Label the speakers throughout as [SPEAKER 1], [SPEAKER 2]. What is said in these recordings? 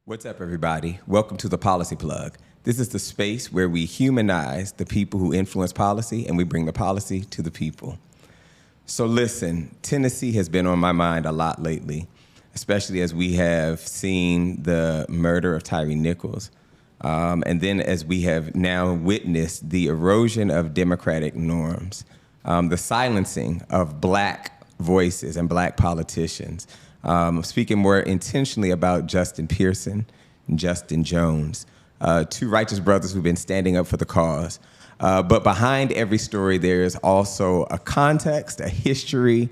[SPEAKER 1] What's up, everybody? Welcome to the Policy Plug. This is the space where we humanize the people who influence policy and we bring the policy to the people. So listen, Tennessee has been on my mind a lot lately, especially as we have seen the murder of Tyree Nichols. And then as we have now witnessed the erosion of democratic norms, the silencing of black voices and black politicians. Speaking more intentionally about Justin Pearson and Justin Jones, two righteous brothers who've been standing up for the cause. But behind every story, there is also a context, a history,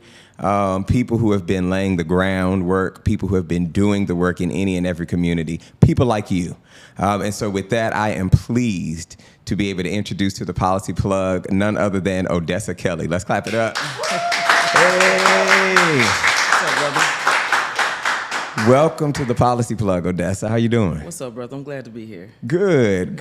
[SPEAKER 1] people who have been laying the groundwork, people who have been doing the work in any and every community, people like you. And so with that, I am pleased to be able to introduce to the Policy Plug none other than Odessa Kelly. Let's clap it up. Hey!
[SPEAKER 2] What's up, brother?
[SPEAKER 1] Welcome to the Policy Plug, Odessa. How you doing?
[SPEAKER 2] What's up, brother? I'm glad to be here.
[SPEAKER 1] Good.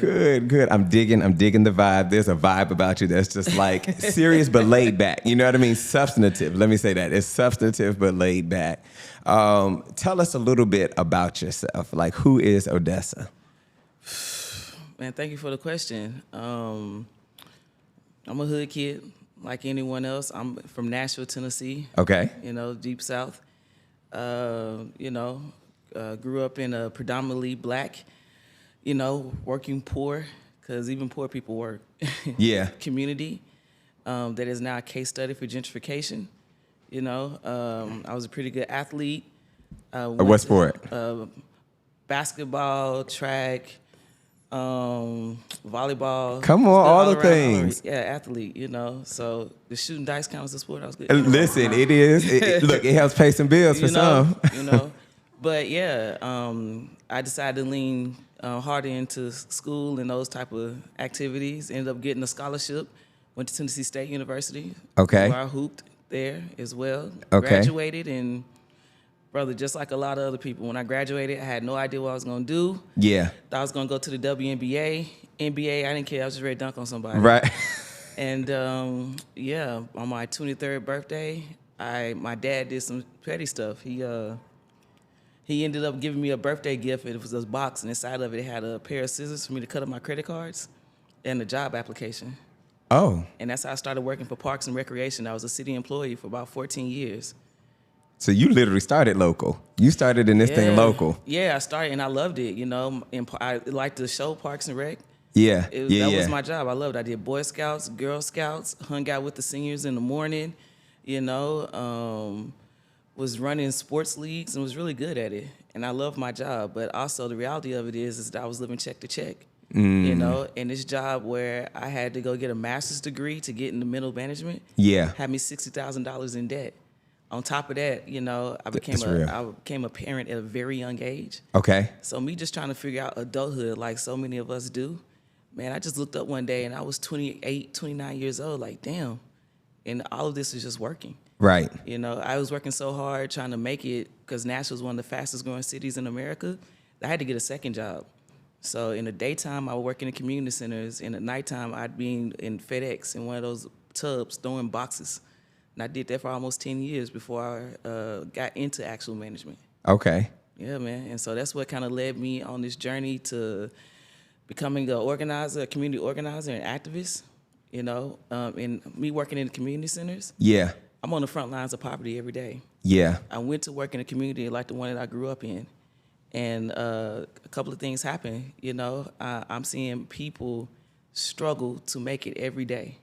[SPEAKER 1] I'm digging the vibe. There's a vibe about you that's just like serious but laid back. You know what I mean? Substantive. Let me say that. It's substantive but laid back. Tell us a little bit about yourself. Like, who is Odessa?
[SPEAKER 2] Man, thank you for the question. I'm a hood kid like anyone else. I'm from Nashville, Tennessee.
[SPEAKER 1] Okay.
[SPEAKER 2] Deep South. Grew up in a predominantly black, working poor, because even poor people work.
[SPEAKER 1] Yeah.
[SPEAKER 2] Community that is now a case study for gentrification. I was a pretty good athlete.
[SPEAKER 1] What sport?
[SPEAKER 2] Basketball, track, volleyball.
[SPEAKER 1] Come on, all the things.
[SPEAKER 2] Yeah, athlete, So the shooting dice count as a sport. I was good.
[SPEAKER 1] Listen, it is. Look, it helps pay some bills for some.
[SPEAKER 2] But yeah, I decided to lean harder into school and those type of activities. Ended up getting a scholarship. Went to Tennessee State University.
[SPEAKER 1] Okay.
[SPEAKER 2] Where I hooped there as well.
[SPEAKER 1] Okay.
[SPEAKER 2] Graduated and. Brother, just like a lot of other people, when I graduated, I had no idea what I was going to do.
[SPEAKER 1] Yeah.
[SPEAKER 2] Thought I was going to go to the WNBA. NBA, I didn't care. I was just ready to dunk on somebody.
[SPEAKER 1] Right.
[SPEAKER 2] And, on my 23rd birthday, my dad did some petty stuff. He ended up giving me a birthday gift. It was a box, and inside of it had a pair of scissors for me to cut up my credit cards and a job application.
[SPEAKER 1] Oh.
[SPEAKER 2] And that's how I started working for Parks and Recreation. I was a city employee for about 14 years.
[SPEAKER 1] So you literally started local. You started in this thing local.
[SPEAKER 2] Yeah, I started and I loved it. And I liked the show Parks and Rec.
[SPEAKER 1] Yeah,
[SPEAKER 2] That was my job. I loved it. I did Boy Scouts, Girl Scouts, hung out with the seniors in the morning. Was running sports leagues and was really good at it. And I loved my job. But also the reality of it is that I was living check to check. In this job where I had to go get a master's degree to get into mental management.
[SPEAKER 1] Yeah,
[SPEAKER 2] had me $60,000 in debt. On top of that, I became a parent at a very young age.
[SPEAKER 1] Okay.
[SPEAKER 2] So me just trying to figure out adulthood like so many of us do, man, I just looked up one day and I was 28, 29 years old, like, damn. And all of this is just working.
[SPEAKER 1] Right.
[SPEAKER 2] I was working so hard trying to make it because Nashville is one of the fastest growing cities in America. I had to get a second job. So in the daytime, I would work in the community centers. In the nighttime, I'd be in FedEx in one of those tubs throwing boxes. And I did that for almost 10 years before I got into actual management.
[SPEAKER 1] Okay.
[SPEAKER 2] Yeah, man. And so that's what kind of led me on this journey to becoming a community organizer and activist, and me working in the community centers.
[SPEAKER 1] Yeah.
[SPEAKER 2] I'm on the front lines of poverty every day.
[SPEAKER 1] Yeah.
[SPEAKER 2] I went to work in a community like the one that I grew up in. And a couple of things happened. I'm seeing people struggle to make it every day.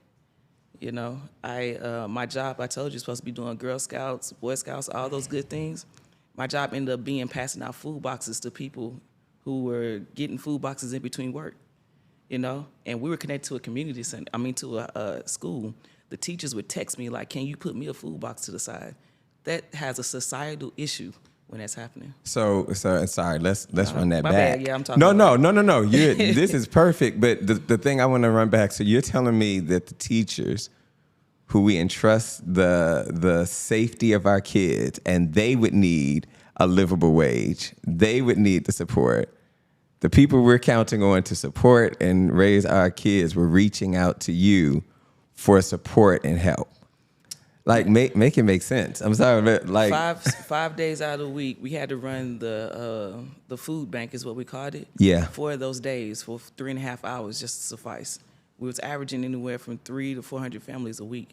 [SPEAKER 2] My job, I told you, supposed to be doing Girl Scouts, Boy Scouts, all those good things. My job ended up being passing out food boxes to people who were getting food boxes in between work, And we were connected to a community center, to a school. The teachers would text me like, can you put me a food box to the side? That has a societal issue when that's happening.
[SPEAKER 1] So sorry, let's run that
[SPEAKER 2] my
[SPEAKER 1] back.
[SPEAKER 2] bad, yeah, I'm talking
[SPEAKER 1] No. This is perfect, but the thing I want to run back, so you're telling me that the teachers who we entrust the safety of our kids, and they would need a livable wage, they would need the support. The people we're counting on to support and raise our kids were reaching out to you for support and help. Like, make it make sense. I'm sorry, but like
[SPEAKER 2] 5 days out of the week, we had to run the food bank, is what we called it.
[SPEAKER 1] Yeah.
[SPEAKER 2] For those days, for 3.5 hours, just to suffice. We was averaging anywhere from 300 to 400 families a week,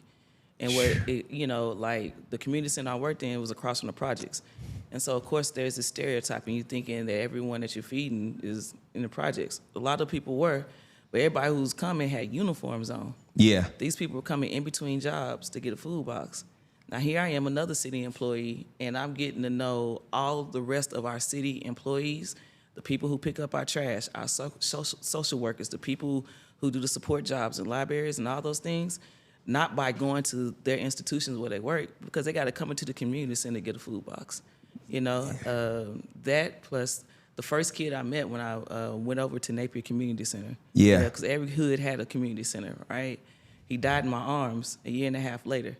[SPEAKER 2] and like the community center I worked in was across from the projects, and so of course there's this stereotype, and you thinking that everyone that you're feeding is in the projects. A lot of people were, but everybody who's coming had uniforms on.
[SPEAKER 1] yeah,
[SPEAKER 2] These people were coming in between jobs to get a food box. Now here I am, another city employee, and I'm getting to know all the rest of our city employees, the people who pick up our trash, our social workers, the people who do the support jobs in libraries and all those things, not by going to their institutions where they work, because they got to come into the community center to get a food box. That plus the first kid I met when I went over to Napier Community Center.
[SPEAKER 1] Yeah.
[SPEAKER 2] Because every hood had a community center, right? He died in my arms a year and a half later,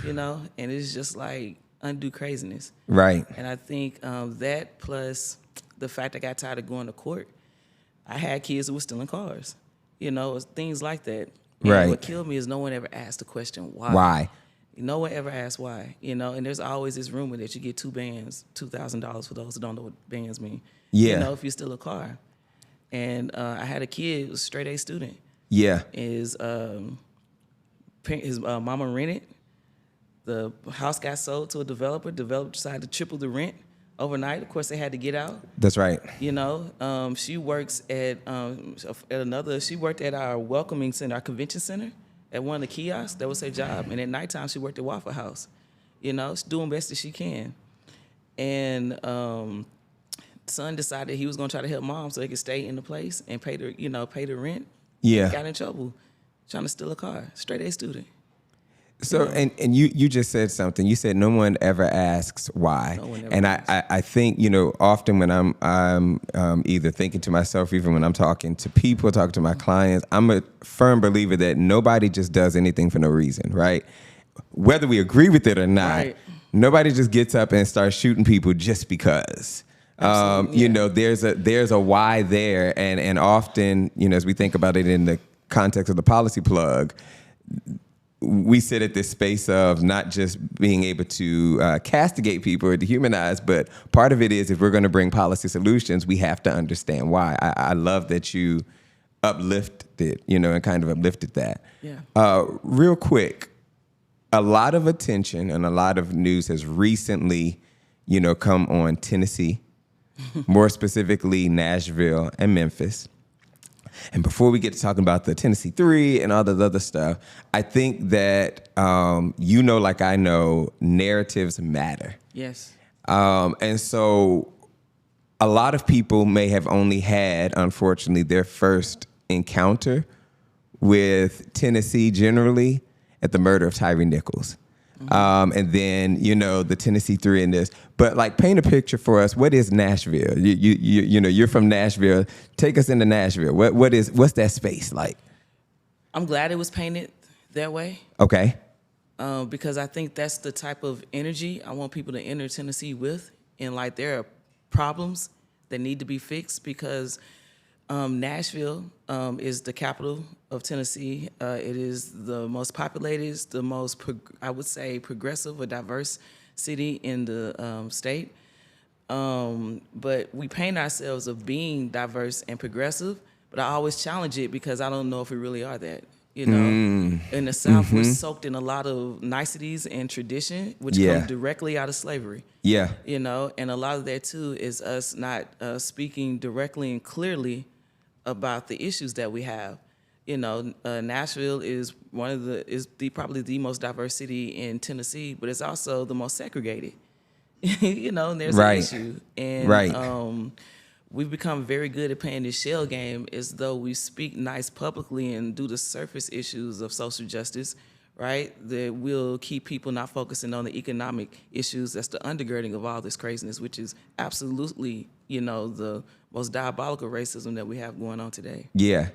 [SPEAKER 2] and it's just like undue craziness.
[SPEAKER 1] right,
[SPEAKER 2] And I think that plus the fact I got tired of going to court, I had kids who were stealing cars, things like that. And
[SPEAKER 1] Right.
[SPEAKER 2] what killed me is no one ever asked the question, why?
[SPEAKER 1] why?
[SPEAKER 2] No one ever asked why, and there's always this rumor that you get two bands, $2,000 for those who don't know what bands mean.
[SPEAKER 1] Yeah.
[SPEAKER 2] If you steal a car. And I had a kid who was a straight A student.
[SPEAKER 1] Yeah,
[SPEAKER 2] His mama rented. The house got sold to a developer. Developer decided to triple the rent overnight. Of course, they had to get out.
[SPEAKER 1] that's right.
[SPEAKER 2] She works at another. She worked at our welcoming center, our convention center, at one of the kiosks. That was her job. And at nighttime, she worked at Waffle House. She's doing best as she can. And son decided he was going to try to help mom so they could stay in the place and pay the rent.
[SPEAKER 1] Yeah.
[SPEAKER 2] Got in trouble trying to steal a car. Straight A student.
[SPEAKER 1] So and you just said something. You said no one ever asks why.
[SPEAKER 2] No one ever
[SPEAKER 1] and
[SPEAKER 2] asks.
[SPEAKER 1] I think often when I'm either thinking to myself, even when I'm talking to people, talking to my clients, I'm a firm believer that nobody just does anything for no reason, right? Whether we agree with it or not,
[SPEAKER 2] Right.
[SPEAKER 1] nobody just gets up and starts shooting people just because.
[SPEAKER 2] Absolutely, yeah.
[SPEAKER 1] There's a why there, and often, as we think about it in the context of the policy plug, we sit at this space of not just being able to castigate people or dehumanize, but part of it is if we're going to bring policy solutions, we have to understand why. I love that you uplifted, and kind of uplifted that.
[SPEAKER 2] Yeah.
[SPEAKER 1] Real quick, a lot of attention and a lot of news has recently, come on Tennessee, more specifically Nashville and Memphis. And before we get to talking about the Tennessee 3 and all the other stuff, I think that, like I know, narratives matter.
[SPEAKER 2] Yes.
[SPEAKER 1] And so a lot of people may have only had, unfortunately, their first encounter with Tennessee generally at the murder of Tyree Nichols. And then, the Tennessee 3 in this. But like, paint a picture for us. What is Nashville? You're from Nashville. Take us into Nashville. What's that space like?
[SPEAKER 2] I'm glad it was painted that way.
[SPEAKER 1] Okay.
[SPEAKER 2] Because I think that's the type of energy I want people to enter Tennessee with. And like, there are problems that need to be fixed because Nashville is the capital of Tennessee. It is the most populated, the most, progressive or diverse city in the state. But we paint ourselves of being diverse and progressive, but I always challenge it because I don't know if we really are that. In the South, we're soaked in a lot of niceties and tradition, which come directly out of slavery.
[SPEAKER 1] Yeah.
[SPEAKER 2] And a lot of that too is us not speaking directly and clearly about the issues that we have. Nashville is probably the most diverse city in Tennessee, but it's also the most segregated. And there's an issue. And we've become very good at playing this shell game as though we speak nice publicly and do the surface issues of social justice, right? That will keep people not focusing on the economic issues. That's the undergirding of all this craziness, which is absolutely, the most diabolical racism that we have going on today.
[SPEAKER 1] Yeah.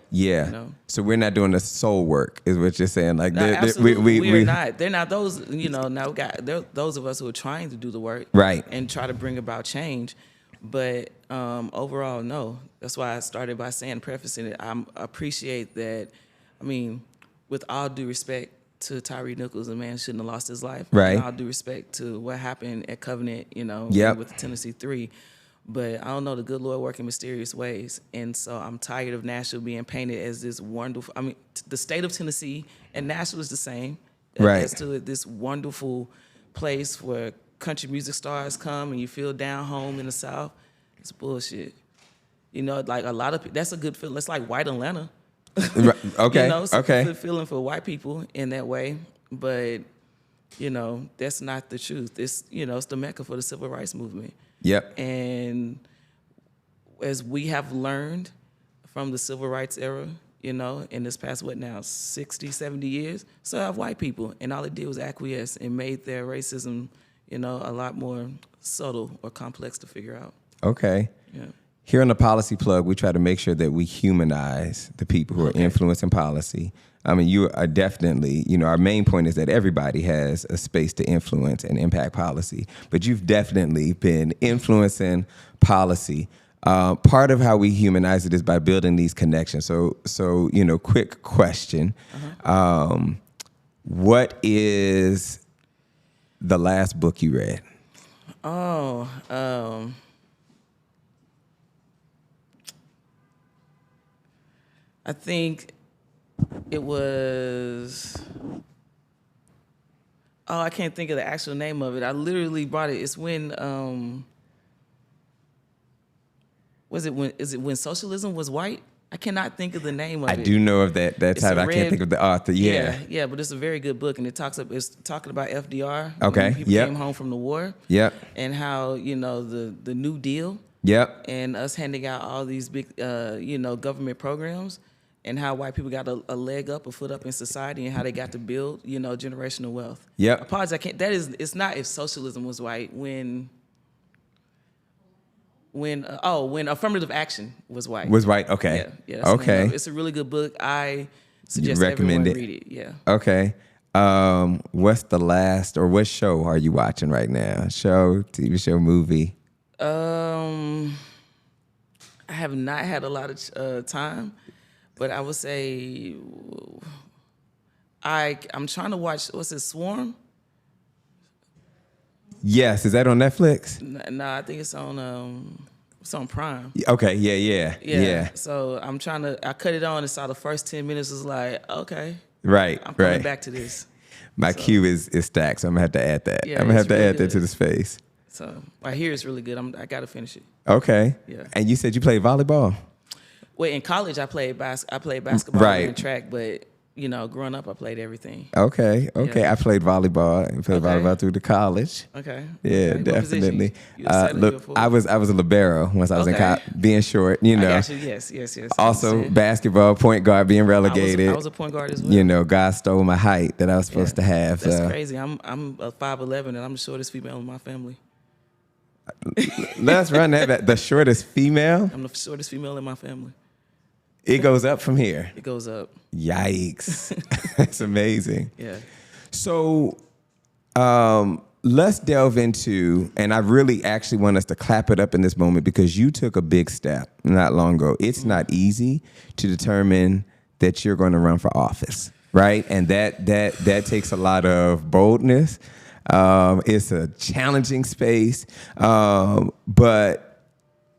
[SPEAKER 1] So we're not doing the soul work, is what you're saying. Like,
[SPEAKER 2] No, absolutely, we're not. They're not those. Now those of us who are trying to do the work,
[SPEAKER 1] right,
[SPEAKER 2] and try to bring about change. But overall, no. That's why I started by prefacing it. I appreciate that. I mean, with all due respect to Tyree Nichols, a man shouldn't have lost his life.
[SPEAKER 1] Right.
[SPEAKER 2] And all due respect to what happened at Covenant,
[SPEAKER 1] Yep.
[SPEAKER 2] with the Tennessee 3. But I don't know, the good Lord work in mysterious ways. And so I'm tired of Nashville being painted as this wonderful, the state of Tennessee and Nashville is the same.
[SPEAKER 1] Right.
[SPEAKER 2] As to this wonderful place where country music stars come and you feel down home in the South. It's bullshit. Like a lot of people, that's a good feeling. That's like white Atlanta.
[SPEAKER 1] Right. Okay.
[SPEAKER 2] It's
[SPEAKER 1] okay.
[SPEAKER 2] a good feeling for white people in that way. But, that's not the truth. It's, it's the Mecca for the civil rights movement.
[SPEAKER 1] Yep.
[SPEAKER 2] And as we have learned from the civil rights era, in this past, 60, 70 years, so have white people. And all it did was acquiesce and made their racism, a lot more subtle or complex to figure out.
[SPEAKER 1] Okay.
[SPEAKER 2] Yeah.
[SPEAKER 1] Here on the Policy Plug, we try to make sure that we humanize the people who are influencing policy. You are definitely, our main point is that everybody has a space to influence and impact policy, but you've definitely been influencing policy. Part of how we humanize it is by building these connections. So quick question. What is the last book you read?
[SPEAKER 2] I think it was, I can't think of the actual name of it. I literally bought it. It's when, is it when socialism was white? I cannot think of the name of it.
[SPEAKER 1] I do know of that title. I can't think of the author.
[SPEAKER 2] Yeah, but it's a very good book, and it's talking about FDR.
[SPEAKER 1] Okay.
[SPEAKER 2] When he came home from the war.
[SPEAKER 1] Yep.
[SPEAKER 2] And how the New Deal.
[SPEAKER 1] Yep.
[SPEAKER 2] And us handing out all these big government programs, and how white people got a leg up, a foot up in society, and how they got to build generational wealth.
[SPEAKER 1] Yep.
[SPEAKER 2] Apologies, I can't. It's not if socialism was white when affirmative action was white.
[SPEAKER 1] Was white, okay.
[SPEAKER 2] Yeah. That's
[SPEAKER 1] okay.
[SPEAKER 2] It's a really good book. I suggest
[SPEAKER 1] recommend
[SPEAKER 2] everyone read it. Yeah.
[SPEAKER 1] Okay. What's the last, or what show are you watching right now? Show, TV show, movie?
[SPEAKER 2] I have not had a lot of time, but I would say I'm trying to watch, what's it, Swarm?
[SPEAKER 1] Yes, is that on Netflix?
[SPEAKER 2] No, I think it's on Prime.
[SPEAKER 1] Okay, yeah.
[SPEAKER 2] So I cut it on and saw the first 10 minutes, was like, okay.
[SPEAKER 1] Right,
[SPEAKER 2] I'm coming back to this.
[SPEAKER 1] My queue is stacked, so I'm gonna have to add that.
[SPEAKER 2] Yeah,
[SPEAKER 1] I'm gonna have to
[SPEAKER 2] really
[SPEAKER 1] add that to the space.
[SPEAKER 2] So I hear it's really good. I gotta finish it.
[SPEAKER 1] Okay.
[SPEAKER 2] Yeah.
[SPEAKER 1] And you said you played volleyball?
[SPEAKER 2] Well, in college I played basketball and track, but growing up I played everything.
[SPEAKER 1] Okay.
[SPEAKER 2] Yeah.
[SPEAKER 1] I played volleyball and played volleyball through the college.
[SPEAKER 2] Okay.
[SPEAKER 1] Yeah,
[SPEAKER 2] What
[SPEAKER 1] definitely.
[SPEAKER 2] position?
[SPEAKER 1] Look, I was a libero once I was in college, being short.
[SPEAKER 2] I got you. Yes.
[SPEAKER 1] Also, basketball, point guard, being relegated.
[SPEAKER 2] I was a point guard as well.
[SPEAKER 1] God stole my height that I was supposed to have.
[SPEAKER 2] That's crazy. I'm a 5'11" and I'm the shortest female in my family.
[SPEAKER 1] Let's run that back. The shortest female?
[SPEAKER 2] I'm the shortest female in my family.
[SPEAKER 1] It goes up from here.
[SPEAKER 2] It goes up.
[SPEAKER 1] Yikes. That's amazing.
[SPEAKER 2] Yeah.
[SPEAKER 1] So let's delve into, and I really actually want us to clap it up in this moment because you took a big step not long ago. It's not easy to determine that you're going to run for office, right? And that takes a lot of boldness. It's a challenging space, but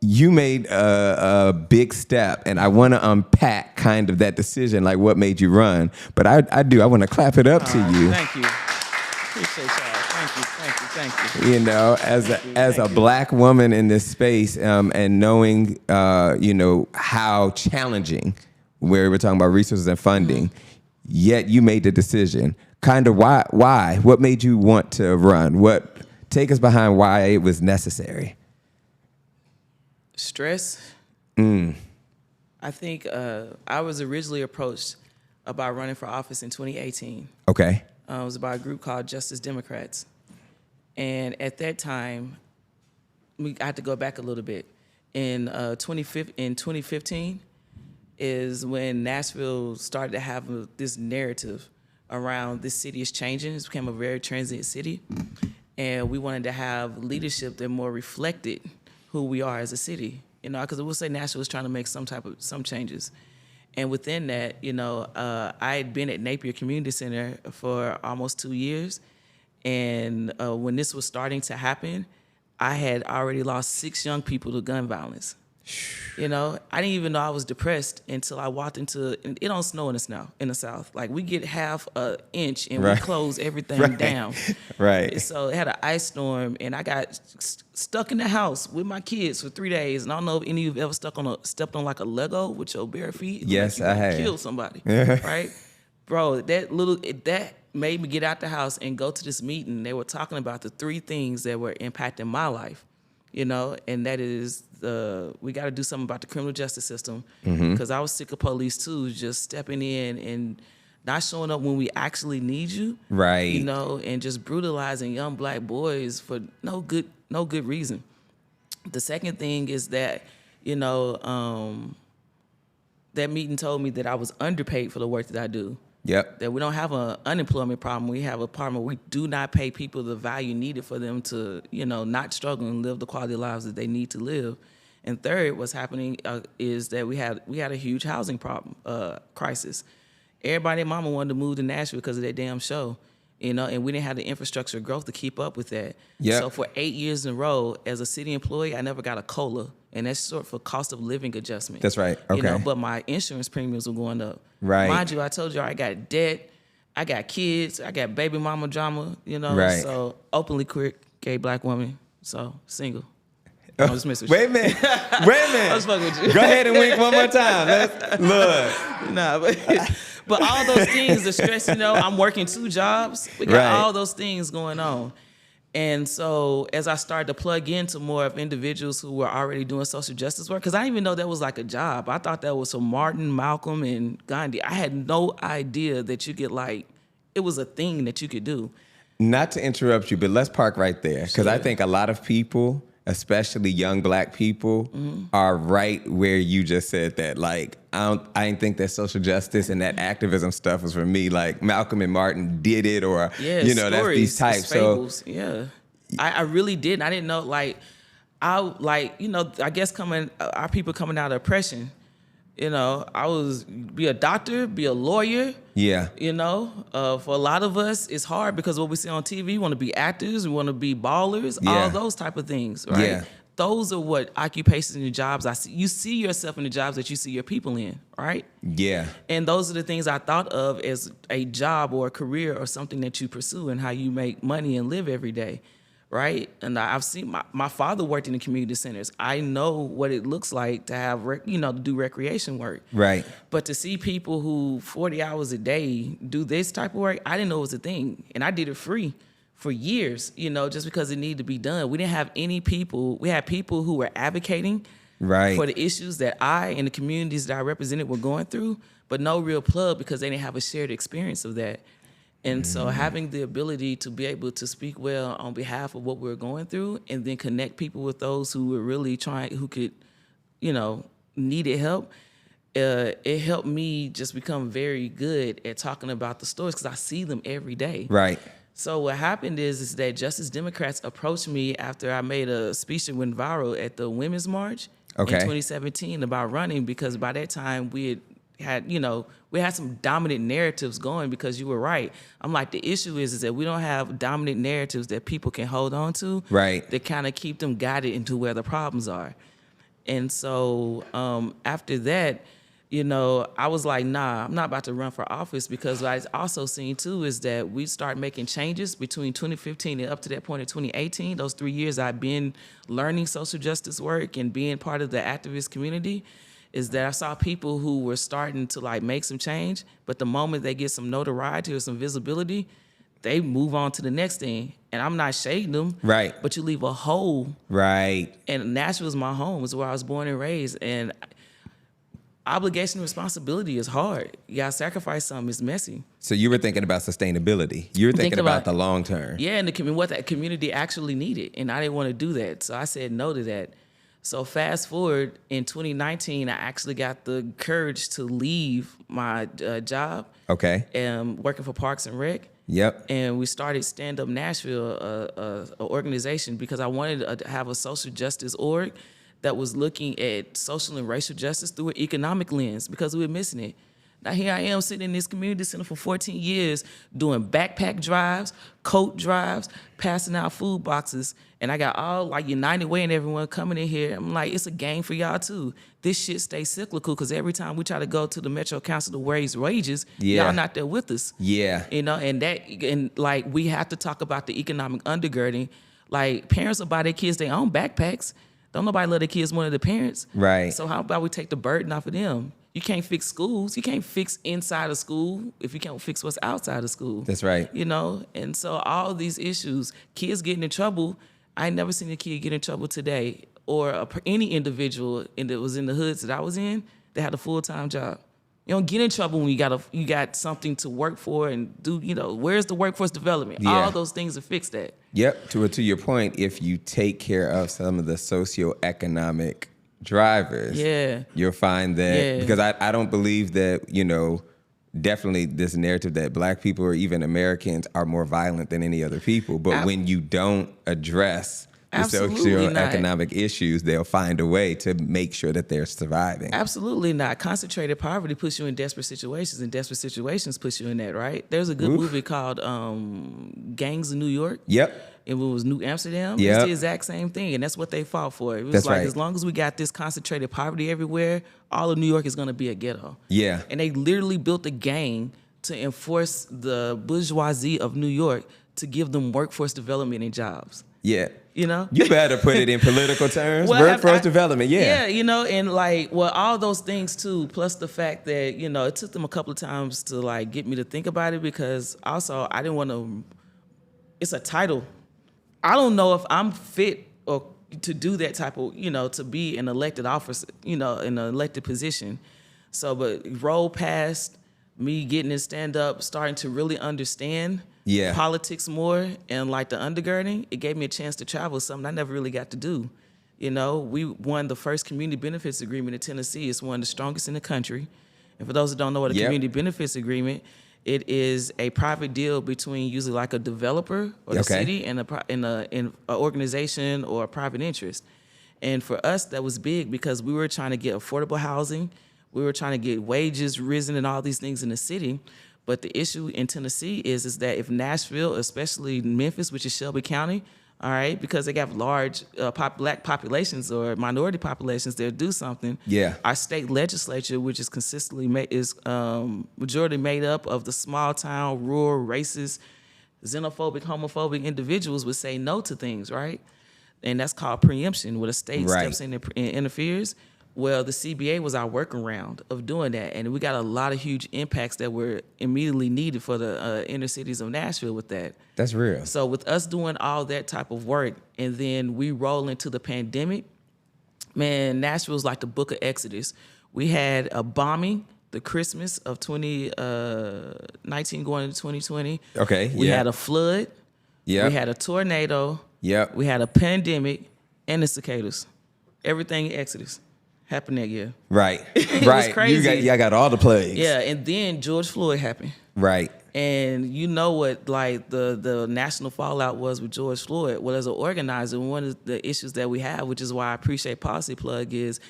[SPEAKER 1] you made a big step, and I want to unpack kind of that decision, like what made you run. But I want to clap it up to you.
[SPEAKER 2] Thank you. Appreciate y'all. Thank you.
[SPEAKER 1] As a black woman in this space, and knowing, how challenging, where we're talking about resources and funding, yet you made the decision. Kind of why? What made you want to run? Take us behind why it was necessary.
[SPEAKER 2] Stress. I think I was originally approached about running for office in 2018.
[SPEAKER 1] Okay.
[SPEAKER 2] It was by a group called Justice Democrats. And at that time, I had to go back a little bit. In 2015 is when Nashville started to have this narrative around this city is changing. It's become a very transient city. And we wanted to have leadership that more reflected who we are as a city, because we'll say Nashville was trying to make some changes. And within that, I had been at Napier Community Center for almost 2 years. And when this was starting to happen, I had already lost 6 young people to gun violence. I didn't even know I was depressed until I walked into, and it don't snow in the South. Like, we get half an inch and we close everything down.
[SPEAKER 1] Right.
[SPEAKER 2] So it had an ice storm, and I got stuck in the house with my kids for 3 days. And I don't know if any of you ever stepped on like a Lego with your bare feet.
[SPEAKER 1] Yes, I have.
[SPEAKER 2] Kill somebody, right? Bro, that made me get out the house and go to this meeting. They were talking about the 3 things that were impacting my life, and that is we got to do something about the criminal justice system, because I was sick of police too, just stepping in and not showing up when we actually need you,
[SPEAKER 1] right?
[SPEAKER 2] And just brutalizing young Black boys for no good reason. The second thing is that that meeting told me that I was underpaid for the work that I do.
[SPEAKER 1] Yep.
[SPEAKER 2] That we don't have an unemployment problem. We have a problem where we do not pay people the value needed for them to, not struggle and live the quality of lives that they need to live. And third, what's happening is that we had a huge housing problem, crisis. Everybody and mama wanted to move to Nashville because of that damn show, and we didn't have the infrastructure growth to keep up with that.
[SPEAKER 1] Yep.
[SPEAKER 2] So for 8 years in a row, as a city employee, I never got a COLA, and that's sort for cost of living adjustment.
[SPEAKER 1] That's right. Okay.
[SPEAKER 2] But my insurance premiums were going up.
[SPEAKER 1] Right.
[SPEAKER 2] Mind you, I told you I got debt, I got kids, I got baby mama drama,
[SPEAKER 1] Right.
[SPEAKER 2] So openly queer, gay Black woman, so single. I'm just messing with
[SPEAKER 1] Wait a minute.
[SPEAKER 2] I was fucking with you.
[SPEAKER 1] Go ahead and wink one more time. Let's look.
[SPEAKER 2] Nah, but all those things, the stress, I'm working 2 jobs. We got all those things going on. And so as I started to plug into more of individuals who were already doing social justice work, because I didn't even know that was like a job. I thought that was for Martin, Malcolm, and Gandhi. I had no idea that you could it was a thing that you could do.
[SPEAKER 1] Not to interrupt you, but let's park right there, because I think a lot of people, especially young Black people, are right where you just said that. Like, I didn't think that social justice and that activism stuff was for me. Like, Malcolm and Martin did it, or
[SPEAKER 2] stories,
[SPEAKER 1] that's these types.
[SPEAKER 2] Fables, I really didn't. I didn't know. I guess our people coming out of oppression. I was be a doctor, be a lawyer.
[SPEAKER 1] Yeah.
[SPEAKER 2] For a lot of us, it's hard because what we see on TV, we want to be actors, we want to be ballers,
[SPEAKER 1] Yeah.
[SPEAKER 2] all those type of things, right?
[SPEAKER 1] Yeah.
[SPEAKER 2] Those are what occupations and jobs I see. You see yourself in the jobs that you see your people in, right?
[SPEAKER 1] Yeah.
[SPEAKER 2] And those are the things I thought of as a job or a career or something that you pursue and how you make money and live every day, right? And I've seen my father worked in the community centers. I know what it looks like to have, to do recreation work.
[SPEAKER 1] Right.
[SPEAKER 2] But to see people who 40 hours a day do this type of work, I didn't know it was a thing. And I did it free for years, just because it needed to be done. We didn't have any people. We had people who were advocating for the issues that I and the communities that I represented were going through, but no real plug because they didn't have a shared experience of that. And so having the ability to be able to speak well on behalf of what we're going through and then connect people with those who were really who could, needed help, it helped me just become very good at talking about the stories because I see them every day.
[SPEAKER 1] Right.
[SPEAKER 2] So what happened is that Justice Democrats approached me after I made a speech that went viral at the Women's March in 2017 about running, because by that time we had some dominant narratives going, because you were right. I'm like, the issue is that we don't have dominant narratives that people can hold on to,
[SPEAKER 1] right,
[SPEAKER 2] that kind of keep them guided into where the problems are. And so after that, I was like, nah, I'm not about to run for office, because what I also seen too is that we start making changes between 2015 and up to that point in 2018. Those 3 years I've been learning social justice work and being part of the activist community, is that I saw people who were starting to make some change, but the moment they get some notoriety or some visibility, they move on to the next thing. And I'm not shading them,
[SPEAKER 1] right,
[SPEAKER 2] but you leave a hole.
[SPEAKER 1] Right.
[SPEAKER 2] And Nashville is my home. It's where I was born and raised. And obligation and responsibility is hard. You gotta sacrifice something. It's messy.
[SPEAKER 1] So you were thinking about sustainability. You were thinking about the long term.
[SPEAKER 2] Yeah, and what that community actually needed. And I didn't want to do that. So I said no to that. So fast forward, in 2019, I actually got the courage to leave my job.
[SPEAKER 1] Okay.
[SPEAKER 2] Working for Parks and Rec.
[SPEAKER 1] Yep.
[SPEAKER 2] And we started Stand Up Nashville, an organization, because I wanted to have a social justice org that was looking at social and racial justice through an economic lens, because we were missing it. Now here I am sitting in this community center for 14 years doing backpack drives, coat drives, passing out food boxes, and I got all like United Way and everyone coming in here. I'm like, it's a game for y'all too. This shit stays cyclical because every time we try to go to the Metro Council to raise wages, y'all not there with us.
[SPEAKER 1] Yeah.
[SPEAKER 2] You know, and like we have to talk about the economic undergirding. Like parents will buy their kids their own backpacks. Don't nobody let their kids one of the parents.
[SPEAKER 1] Right.
[SPEAKER 2] So how about we take the burden off of them? You can't fix schools. You can't fix inside of school if you can't fix what's outside of school.
[SPEAKER 1] That's right.
[SPEAKER 2] You know, and so all these issues, kids getting in trouble. I ain't never seen a kid get in trouble today, or any individual that was in the hoods that I was in that had a full-time job. You don't get in trouble when you got something to work for and do. You know, where's the workforce development?
[SPEAKER 1] Yeah.
[SPEAKER 2] All those things to fix that.
[SPEAKER 1] Yep. To your point, if you take care of some of the socioeconomic drivers, you'll find that, because I don't believe that, you know, definitely this narrative that black people or even Americans are more violent than any other people. But when you don't address the socioeconomic issues, they'll find a way to make sure that they're surviving.
[SPEAKER 2] Absolutely not. Concentrated poverty puts you in desperate situations, and desperate situations puts you in that, right? There's a good movie called Gangs in New York.
[SPEAKER 1] Yep.
[SPEAKER 2] It was New Amsterdam.
[SPEAKER 1] Yep.
[SPEAKER 2] It's the exact same thing, and that's what they fought for. It was
[SPEAKER 1] That's
[SPEAKER 2] like,
[SPEAKER 1] right.
[SPEAKER 2] as long as we got this concentrated poverty everywhere, all of New York is going to be a ghetto.
[SPEAKER 1] Yeah.
[SPEAKER 2] And they literally built a gang to enforce the bourgeoisie of New York to give them workforce development and jobs.
[SPEAKER 1] Yeah.
[SPEAKER 2] You know?
[SPEAKER 1] You better put it in political terms.
[SPEAKER 2] Well,
[SPEAKER 1] workforce development,
[SPEAKER 2] Yeah, you know, and like, well, all those things too, plus the fact that, you know, it took them a couple of times to like get me to think about it, because also I didn't want to, it's a title. I don't know if I'm fit or to do that type of, you know, to be an elected office, you know, in an elected position. So, but roll past me getting to stand up, starting to really understand politics more and like the undergirding, it gave me a chance to travel, something I never really got to do. You know, we won the first community benefits agreement in Tennessee. It's one of the strongest in the country. And for those that don't know what a community benefits agreement, it is a private deal between usually like a developer or the city and an organization or a private interest. And for us, that was big because we were trying to get affordable housing. We were trying to get wages risen and all these things in the city. But the issue in Tennessee is that if Nashville, especially Memphis, which is Shelby County, all right, because they have large black populations or minority populations, they'll do something.
[SPEAKER 1] Yeah.
[SPEAKER 2] Our state legislature, which is consistently majority made up of the small town, rural, racist, xenophobic, homophobic individuals, would say no to things, right? And that's called preemption, where the state steps in and interferes. Well, the CBA was our workaround of doing that, and we got a lot of huge impacts that were immediately needed for the inner cities of Nashville with that.
[SPEAKER 1] That's real.
[SPEAKER 2] So with us doing all that type of work, and then we roll into the pandemic, man, Nashville's like the book of Exodus. We had a bombing, the Christmas of 2019 going into 2020.
[SPEAKER 1] Okay,
[SPEAKER 2] We had a flood.
[SPEAKER 1] Yeah.
[SPEAKER 2] We had a tornado.
[SPEAKER 1] Yep.
[SPEAKER 2] We had a pandemic and the cicadas. Everything Exodus happened that year.
[SPEAKER 1] Right.
[SPEAKER 2] It
[SPEAKER 1] right.
[SPEAKER 2] was crazy.
[SPEAKER 1] You got all the plagues.
[SPEAKER 2] Yeah, and then George Floyd happened.
[SPEAKER 1] Right.
[SPEAKER 2] And you know what, like, the national fallout was with George Floyd. Well, as an organizer, one of the issues that we have, which is why I appreciate Policy Plug, is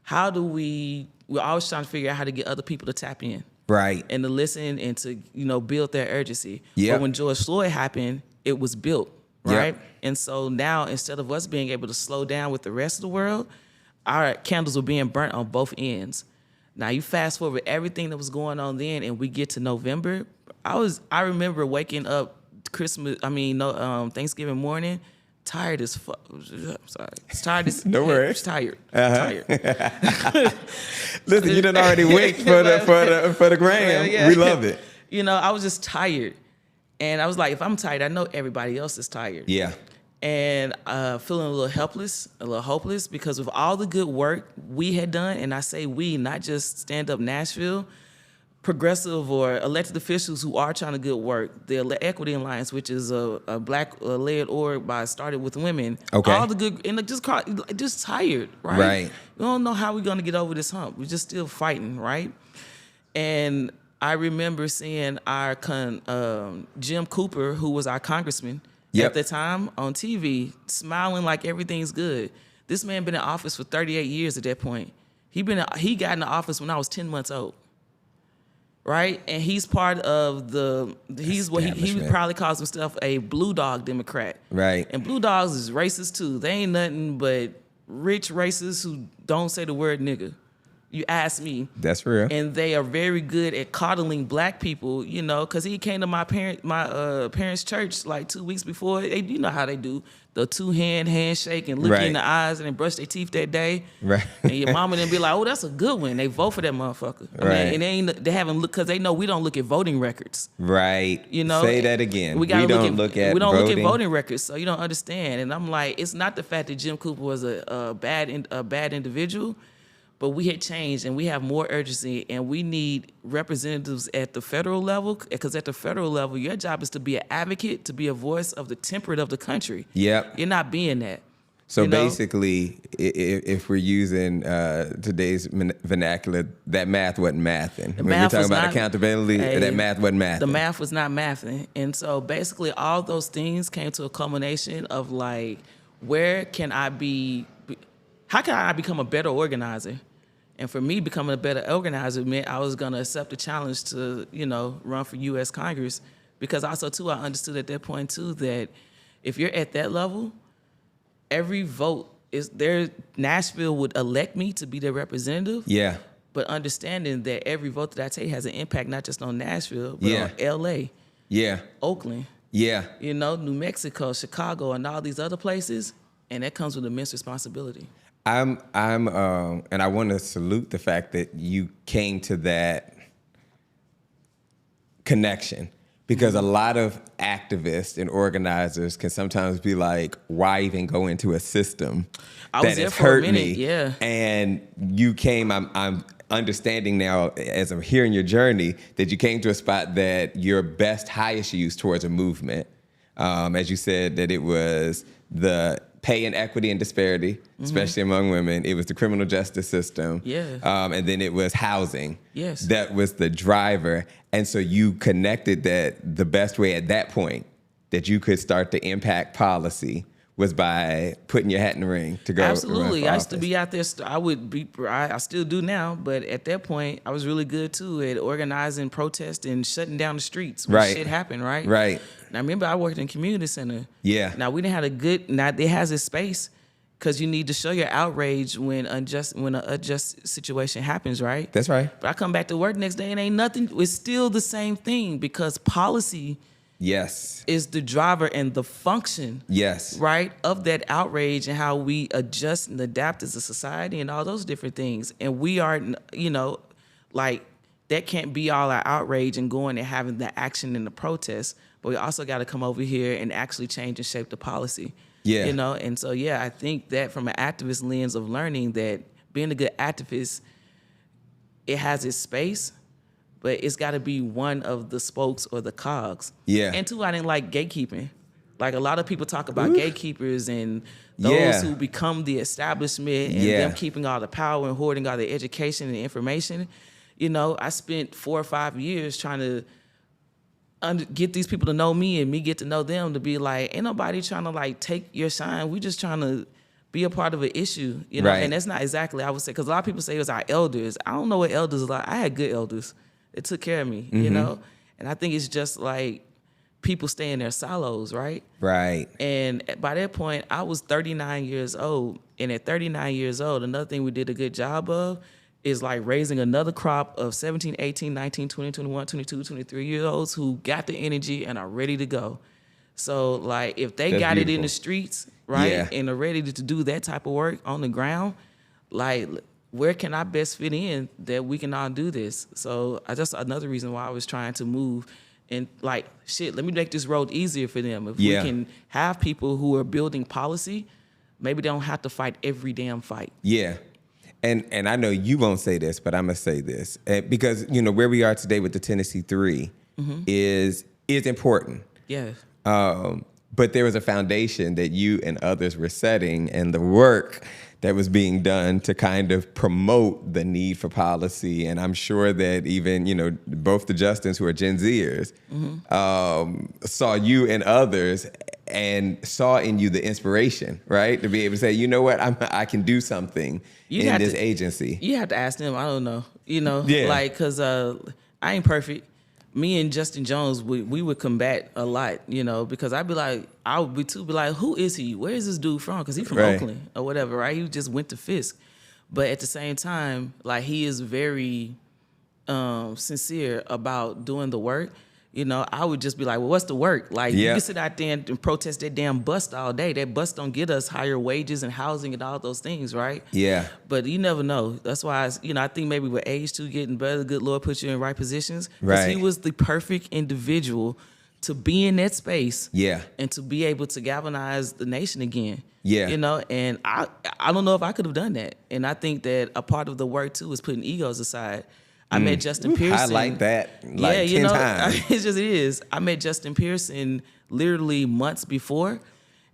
[SPEAKER 2] how do we're always trying to figure out how to get other people to tap in.
[SPEAKER 1] Right.
[SPEAKER 2] And to listen and to, you know, build their urgency.
[SPEAKER 1] Yeah.
[SPEAKER 2] But when George Floyd happened, it was built, right?
[SPEAKER 1] Yep.
[SPEAKER 2] And so now, instead of us being able to slow down with the rest of the world, our candles were being burnt on both ends. Now you fast forward everything that was going on then, and we get to November. I remember waking up Thanksgiving morning, tired as fuck. I'm sorry, it's tired as
[SPEAKER 1] no worries.
[SPEAKER 2] Tired,
[SPEAKER 1] Uh-huh.
[SPEAKER 2] tired.
[SPEAKER 1] Listen, you done already winked for the gram.
[SPEAKER 2] Yeah.
[SPEAKER 1] We love it.
[SPEAKER 2] You know, I was just tired, and I was like, if I'm tired, I know everybody else is tired.
[SPEAKER 1] Yeah.
[SPEAKER 2] And feeling a little helpless, a little hopeless, because of all the good work we had done, and I say we, not just Stand Up Nashville, progressive or elected officials who are trying to good work, the Equity Alliance, which is a black-led org started with women.
[SPEAKER 1] Okay.
[SPEAKER 2] All the good, and just tired, right?
[SPEAKER 1] Right.
[SPEAKER 2] We don't know how we're going to get over this hump. We're just still fighting, right? And I remember seeing our Jim Cooper, who was our congressman,
[SPEAKER 1] Yep.
[SPEAKER 2] at the time on TV, smiling like everything's good. This man been in office for 38 years at that point. He got in the office when I was 10 months old. Right? And he's part of he's what he probably calls himself a blue dog Democrat.
[SPEAKER 1] Right.
[SPEAKER 2] And blue dogs is racist too. They ain't nothing but rich racists who don't say the word nigga. You ask me.
[SPEAKER 1] That's real.
[SPEAKER 2] And they are very good at coddling black people, you know, because he came to my parents' church like 2 weeks before. You know how they do. The two-hand handshake and look you in the eyes and then brush their teeth that day.
[SPEAKER 1] Right.
[SPEAKER 2] And your mama then be like, oh, that's a good one. They vote for that motherfucker.
[SPEAKER 1] Right.
[SPEAKER 2] And they haven't looked, because they know we don't look at voting records.
[SPEAKER 1] Right.
[SPEAKER 2] You know?
[SPEAKER 1] Say that again.
[SPEAKER 2] We don't look at voting records, so you don't understand. And I'm like, it's not the fact that Jim Cooper was a bad individual, but we had changed and we have more urgency, and we need representatives at the federal level, because at the federal level, your job is to be an advocate, to be a voice of the temperate of the country.
[SPEAKER 1] Yep.
[SPEAKER 2] You're not being that.
[SPEAKER 1] So basically, if we're using today's vernacular, that math wasn't mathing. When we're talking about accountability, that math wasn't mathing.
[SPEAKER 2] The math was not mathing. And so basically all those things came to a culmination of like, how can I become a better organizer? And for me, becoming a better organizer meant I was going to accept the challenge to, run for U.S. Congress. Because also, too, I understood at that point, too, that if you're at that level, every vote is there. Nashville would elect me to be their representative.
[SPEAKER 1] Yeah. But
[SPEAKER 2] understanding that every vote that I take has an impact not just on Nashville, but on L.A.
[SPEAKER 1] Yeah.
[SPEAKER 2] Oakland.
[SPEAKER 1] Yeah.
[SPEAKER 2] New Mexico, Chicago, and all these other places. And that comes with immense responsibility.
[SPEAKER 1] And I want to salute the fact that you came to that connection, because a lot of activists and organizers can sometimes be like, why even go into a system that has hurt me?
[SPEAKER 2] Yeah.
[SPEAKER 1] And you came, I'm understanding now as I'm hearing your journey, that you came to a spot that your best, highest use towards a movement. As you said, that it was the pay inequity and disparity, especially among women. It was the criminal justice system.
[SPEAKER 2] Yeah.
[SPEAKER 1] And then it was housing.
[SPEAKER 2] Yes.
[SPEAKER 1] That was the driver. And so you connected that the best way at that point that you could start to impact policy was by putting your hat in the ring to go.
[SPEAKER 2] Absolutely. I used to be out there. I still do now, but at that point, I was really good too at organizing protests and shutting down the streets when shit happened, right?
[SPEAKER 1] Right.
[SPEAKER 2] Now, remember, I worked in community center.
[SPEAKER 1] Yeah.
[SPEAKER 2] Now, we didn't have now it has its space, because you need to show your outrage when an unjust situation happens, right?
[SPEAKER 1] That's right.
[SPEAKER 2] But I come back to work next day and ain't nothing. It's still the same thing, because policy is the driver and the function, right, of that outrage and how we adjust and adapt as a society and all those different things. And we are, that can't be all our outrage and going and having the action and the protest, but we also got to come over here and actually change and shape the policy.
[SPEAKER 1] Yeah.
[SPEAKER 2] And so, I think that from an activist lens of learning that being a good activist, it has its space, but it's got to be one of the spokes or the cogs.
[SPEAKER 1] Yeah.
[SPEAKER 2] And two, I didn't like gatekeeping. Like, a lot of people talk about gatekeepers and those who become the establishment and them keeping all the power and hoarding all the education and information. I spent 4 or 5 years trying to get these people to know me and me get to know them, to be like, ain't nobody trying to like take your shine. We just trying to be a part of an issue,
[SPEAKER 1] Right.
[SPEAKER 2] And that's not exactly, I would say, because a lot of people say it was our elders. I don't know what elders are like. I had good elders that took care of me, and I think it's just like people stay in their silos, right?
[SPEAKER 1] Right.
[SPEAKER 2] And by that point, I was 39 years old, and at 39 years old, another thing we did a good job of is like raising another crop of 17, 18, 19, 20, 21, 22, 23-year-olds who got the energy and are ready to go. So like if they got it in the streets, right, and are ready to do that type of work on the ground, like where can I best fit in that we can all do this? So that's another reason why I was trying to move and like, shit, let me make this road easier for them. If we can have people who are building policy, maybe they don't have to fight every damn fight.
[SPEAKER 1] Yeah. And I know you won't say this, but I'm going to say this. Because, where we are today with the Tennessee 3 is important.
[SPEAKER 2] Yes.
[SPEAKER 1] But there was a foundation that you and others were setting, and the work that was being done to kind of promote the need for policy. And I'm sure that even, both the Justins, who are Gen Zers, saw you and others and saw in you the inspiration, right? To be able to say, you know what, I can do something in this agency.
[SPEAKER 2] You have to ask them. I don't know.
[SPEAKER 1] Yeah.
[SPEAKER 2] Like, because I ain't perfect. Me and Justin Jones, we would combat a lot, because I would be like, who is he? Where is this dude from? Because he's from Oakland or whatever, right? He just went to Fisk. But at the same time, like, he is very sincere about doing the work. I would just be like, well, what's the work? Like, you can sit out there and protest that damn bus all day. That bus don't get us higher wages and housing and all those things, right?
[SPEAKER 1] Yeah.
[SPEAKER 2] But you never know. That's why, I think maybe with age too getting better, the good Lord puts you in right positions. Because he was the perfect individual to be in that space.
[SPEAKER 1] Yeah.
[SPEAKER 2] And to be able to galvanize the nation again.
[SPEAKER 1] Yeah.
[SPEAKER 2] And I don't know if I could have done that. And I think that a part of the work too is putting egos aside. I met Justin Pearson.
[SPEAKER 1] I like that. 10 times.
[SPEAKER 2] It is. I met Justin Pearson literally months before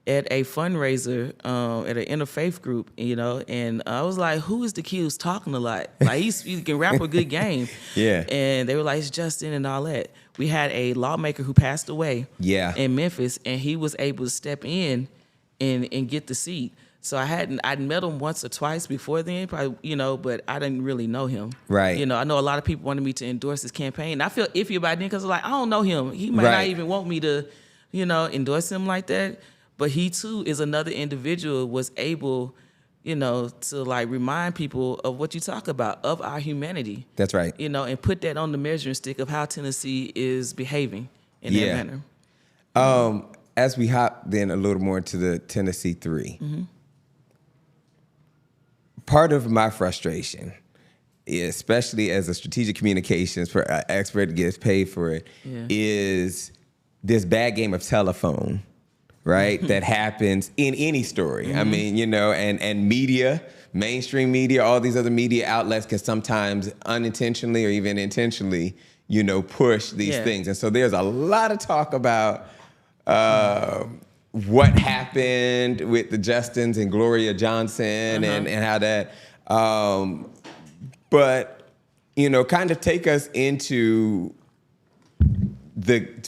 [SPEAKER 2] at a fundraiser at an interfaith group, and I was like, who is the kid who's talking a lot? Like, he can rap a good game.
[SPEAKER 1] Yeah.
[SPEAKER 2] And they were like, it's Justin and all that. We had a lawmaker who passed away in Memphis, and he was able to step in and get the seat. So I'd met him once or twice before then, probably, but I didn't really know him.
[SPEAKER 1] Right.
[SPEAKER 2] I know a lot of people wanted me to endorse his campaign. And I feel iffy about it because I don't know him. He might not even want me to, endorse him like that. But he too is another individual was able, to like remind people of what you talk about, of our humanity.
[SPEAKER 1] That's right.
[SPEAKER 2] And put that on the measuring stick of how Tennessee is behaving in that manner.
[SPEAKER 1] As we hop then a little more into the Tennessee 3. Mm-hmm. Part of my frustration, especially as a strategic communications expert gets paid for it, is this bad game of telephone, right? That happens in any story. Mm-hmm. I mean, and media, mainstream media, all these other media outlets can sometimes unintentionally or even intentionally, push these things. And so there's a lot of talk about what happened with the Justins and Gloria Johnson and how that, but, kind of take us into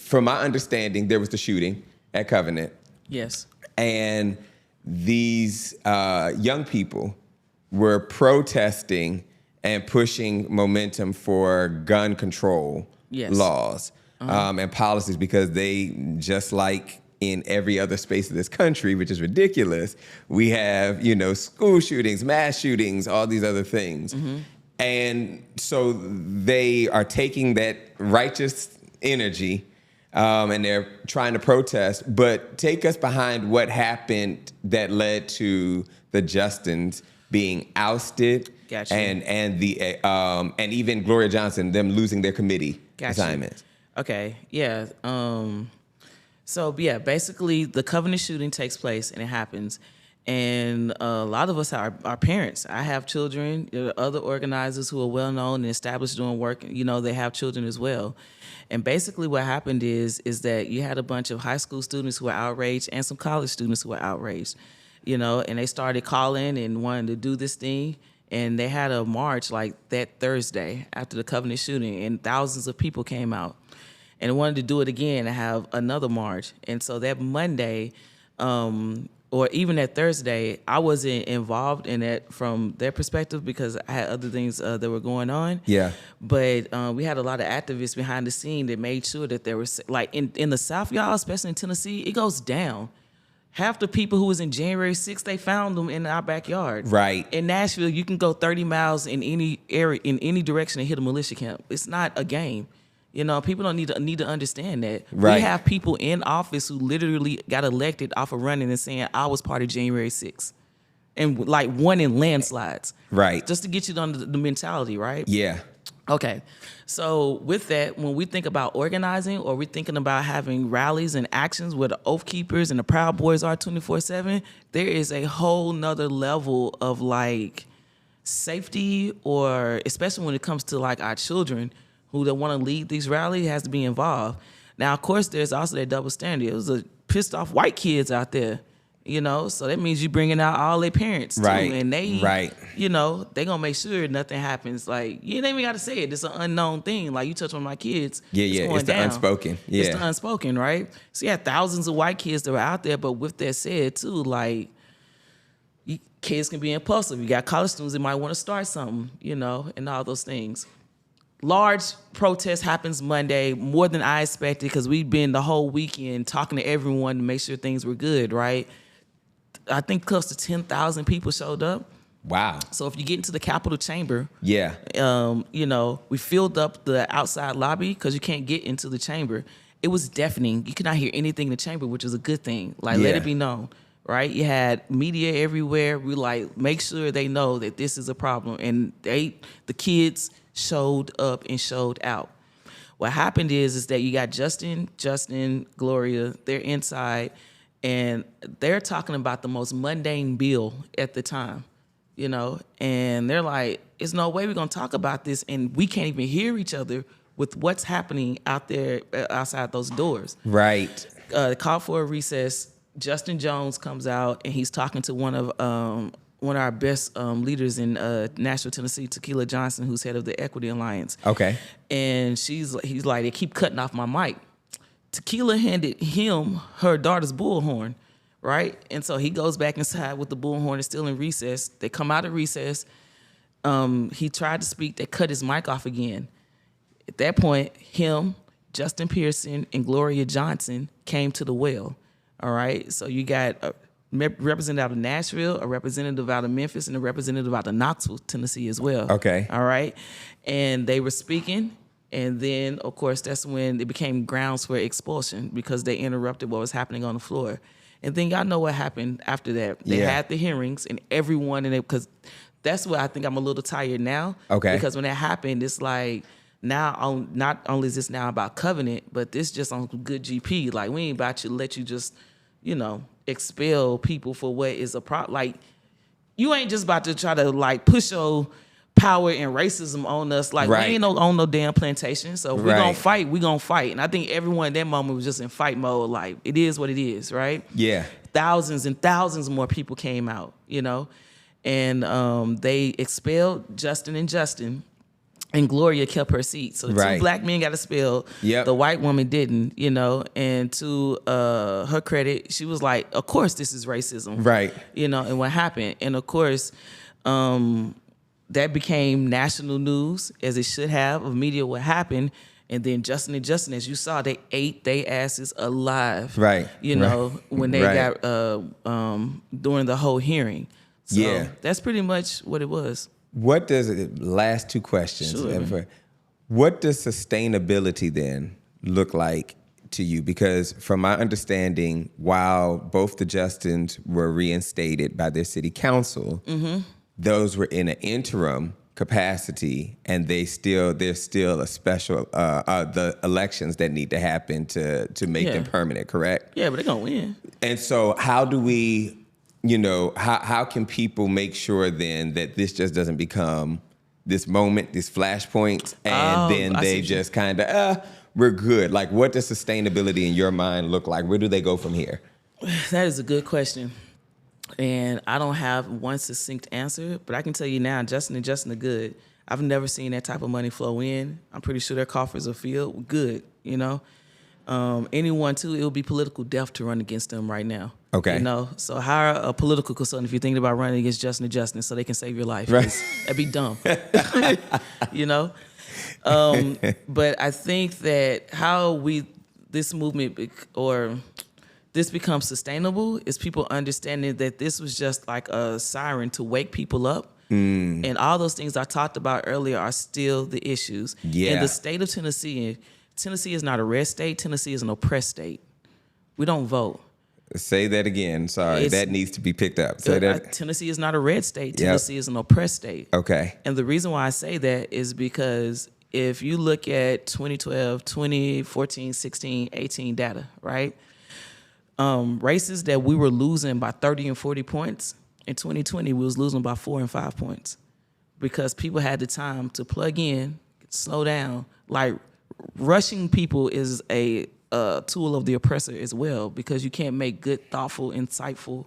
[SPEAKER 1] from my understanding, there was the shooting at Covenant.
[SPEAKER 2] Yes.
[SPEAKER 1] And these young people were protesting and pushing momentum for gun control laws and policies because they, just like in every other space of this country, which is ridiculous, we have, school shootings, mass shootings, all these other things. Mm-hmm. And so they are taking that righteous energy and they're trying to protest, but take us behind what happened that led to the Justins being ousted.
[SPEAKER 2] Gotcha.
[SPEAKER 1] And even Gloria Johnson, them losing their committee assignments.
[SPEAKER 2] Okay, yeah. So, basically the Covenant shooting takes place and it happens. And a lot of us are parents. I have children. There are other organizers who are well-known and established doing work. They have children as well. And basically what happened is that you had a bunch of high school students who were outraged and some college students who were outraged, and they started calling and wanting to do this thing. And they had a march like that Thursday after the Covenant shooting, and thousands of people came out. And wanted to do it again and have another march. And so that Monday, or even that Thursday, I wasn't involved in that from their perspective because I had other things that were going on. Yeah. But we had a lot of activists behind the scene that made sure that there was, like in the South, y'all, especially in Tennessee, it goes down. Half the people who was in January 6th, they found them in our backyard. Right. In Nashville, you can go 30 miles in any area, in any direction and hit a militia camp. It's not a game. People don't need to understand that. Right. We have people in office who literally got elected off of running and saying, I was part of January 6th. And like won in landslides. Right. Just to get you on the mentality, right? Yeah. Okay. So with that, when we think about organizing or we're thinking about having rallies and actions where the Oath Keepers and the Proud Boys are 24/7, there is a whole nother level of like safety, or especially when it comes to like our children who that want to lead these rallies, has to be involved. Now, of course, there's also that double standard. It was a pissed off white kids out there, So that means you bringing out all their parents too,
[SPEAKER 1] Right,
[SPEAKER 2] and they,
[SPEAKER 1] right.
[SPEAKER 2] they gonna make sure nothing happens. Like you ain't even got to say it. It's an unknown thing. Like you touch on my kids, it's going
[SPEAKER 1] It's the
[SPEAKER 2] down.
[SPEAKER 1] unspoken. Yeah,
[SPEAKER 2] It's the unspoken, right? So you had thousands of white kids that were out there, but with that said too, like kids can be impulsive. You got college students that might want to start something, and all those things. Large protest happens Monday, more than I expected, because we've been the whole weekend talking to everyone to make sure things were good, right? I think close to 10,000 people showed up.
[SPEAKER 1] Wow.
[SPEAKER 2] So if you get into the Capitol chamber,
[SPEAKER 1] Yeah.
[SPEAKER 2] we filled up the outside lobby because you can't get into the chamber. It was deafening. You could not hear anything in the chamber, which is a good thing. Like, let it be known, right? You had media everywhere. We make sure they know that this is a problem. And the kids showed up and showed out. What happened is that you got Justin, Gloria, they're inside, and they're talking about the most mundane bill at the time, and they're like, there's no way we're going to talk about this, and we can't even hear each other with what's happening out there outside those doors.
[SPEAKER 1] Right.
[SPEAKER 2] Call for a recess. Justin Jones comes out, and he's talking to one of our best leaders in Nashville, Tennessee, Tequila Johnson, who's head of the Equity Alliance.
[SPEAKER 1] Okay.
[SPEAKER 2] And he's like, they keep cutting off my mic. Tequila handed him her daughter's bullhorn, right? And so he goes back inside with the bullhorn. It's still in recess. They come out of recess. He tried to speak. They cut his mic off again. At that point, him, Justin Pearson, and Gloria Johnson came to the well, all right? So you got a representative out of Nashville, a representative out of Memphis, and a representative out of Knoxville, Tennessee as well.
[SPEAKER 1] Okay.
[SPEAKER 2] All right? And they were speaking. And then, of course, that's when it became grounds for expulsion because they interrupted what was happening on the floor. And then y'all know what happened after that. They had the hearings, and everyone in it, because that's where I think I'm a little tired now.
[SPEAKER 1] Okay.
[SPEAKER 2] Because when that happened, it's like now, not only is this now about covenant, but this just on good GP. Like, we ain't about to let you just, expel people for what is a problem. Like, you ain't just about to try to, push your power and racism on us. Like,
[SPEAKER 1] right.
[SPEAKER 2] We ain't on no damn plantation. So if we gonna fight, we gonna fight. And I think everyone at that moment was just in fight mode. Like, it is what it is, right?
[SPEAKER 1] Yeah.
[SPEAKER 2] Thousands and thousands more people came out, and they expelled Justin, and Gloria kept her seat. So the two black men got expelled.
[SPEAKER 1] Yep.
[SPEAKER 2] The white woman didn't, and to her credit, she was like, of course this is racism.
[SPEAKER 1] Right.
[SPEAKER 2] And what happened. And of course, that became national news, as it should have, of media what happened. And then Justin, as you saw, they ate their asses alive.
[SPEAKER 1] Right.
[SPEAKER 2] When they got during the whole hearing. So that's pretty much what it was.
[SPEAKER 1] What does last two questions?
[SPEAKER 2] Sure.
[SPEAKER 1] What does sustainability then look like to you? Because from my understanding, while both the Justins were reinstated by their city council, those were in an interim capacity, and there's still a special the elections that need to happen to make them permanent. Correct?
[SPEAKER 2] Yeah, but they're gonna win.
[SPEAKER 1] And so, how do we? How can people make sure then that this just doesn't become this moment, these flashpoints, and then they just kind of, we're good. Like, what does sustainability in your mind look like? Where do they go from here?
[SPEAKER 2] That is a good question. And I don't have one succinct answer, but I can tell you now, Justin and Justin are good. I've never seen that type of money flow in. I'm pretty sure their coffers are filled. Good, Anyone, too, it would be political death to run against them right now.
[SPEAKER 1] Okay.
[SPEAKER 2] So hire a political consultant if you're thinking about running against Justin and Justin so they can save your life.
[SPEAKER 1] Right.
[SPEAKER 2] That'd be dumb. But I think that how this movement or this becomes sustainable is people understanding that this was just like a siren to wake people up. And all those things I talked about earlier are still the issues.
[SPEAKER 1] Yeah.
[SPEAKER 2] In the state of Tennessee is not a red state. Tennessee is an oppressed state. We don't vote.
[SPEAKER 1] Say that again. Sorry, that needs to be picked up. Say that.
[SPEAKER 2] Tennessee is not a red state. Tennessee is an oppressed state.
[SPEAKER 1] Okay.
[SPEAKER 2] And the reason why I say that is because if you look at 2012, 2014, 16, 18 data, right? Races that we were losing by 30 and 40 points, in 2020, we was losing by 4 and 5 points because people had the time to plug in, slow down. Like, rushing people is a a tool of the oppressor as well, because you can't make good, thoughtful, insightful